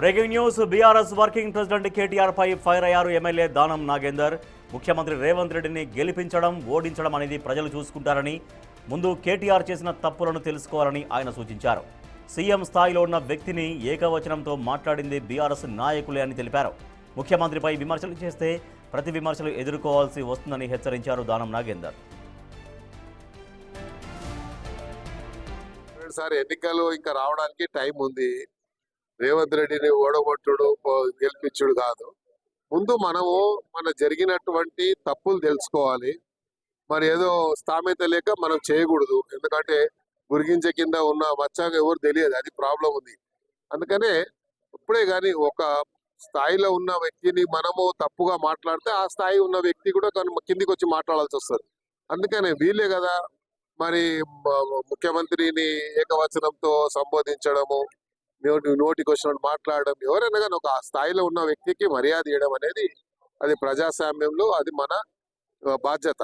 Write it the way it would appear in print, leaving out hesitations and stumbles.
Breaking news. BRS working president KTR పై fire అయ్యారు MLA Danam Nagender. ముఖ్యమంత్రి రేవంత్ రెడ్డిని గెలిపించడం, ఓడించడం అనేది ప్రజలు చూసుకుంటారని, ముందు కేటీఆర్ చేసిన తప్పులను తెలుసుకోవాలని ఆయన సూచించారు. సీఎం స్థాయిలో ఉన్న వ్యక్తిని ఏకవచనంతో మాట్లాడింది బీఆర్ఎస్ నాయకులే అని తెలిపారు. ముఖ్యమంత్రిపై విమర్శలు చేస్తే ప్రతి విమర్శలు ఎదుర్కోవాల్సి వస్తుందని హెచ్చరించారు దానం నాగేందర్. సార్ ఎన్నికలు ఇంకా రావడానికి టైం ఉంది. రేవంత్ రెడ్డిని ఓడగొట్టుడు గెలిపించుడు కాదు. ముందు మనము మన జరిగినటువంటి తప్పులు తెలుసుకోవాలి. మరి ఏదో స్థామిత లేక మనం చేయకూడదు. ఎందుకంటే గురిగింజ కింద ఉన్న మచ్చాగా ఎవరు తెలియదు, అది ప్రాబ్లం ఉంది. అందుకనే ఇప్పుడే కానీ ఒక స్థాయిలో ఉన్న వ్యక్తిని మనము తప్పుగా మాట్లాడితే ఆ స్థాయి ఉన్న వ్యక్తి కూడా కిందికి వచ్చి మాట్లాడాల్సి వస్తుంది. అందుకనే వీళ్ళే కదా మరి ముఖ్యమంత్రిని ఏకవచనంతో సంబోధించడము, నోటికి వచ్చినట్టు మాట్లాడడం, ఎవరైనా కానీ ఒక స్థాయిలో ఉన్న వ్యక్తికి మర్యాద ఇవ్వడం అనేది అది ప్రజాస్వామ్యంలో అది మన బాధ్యత.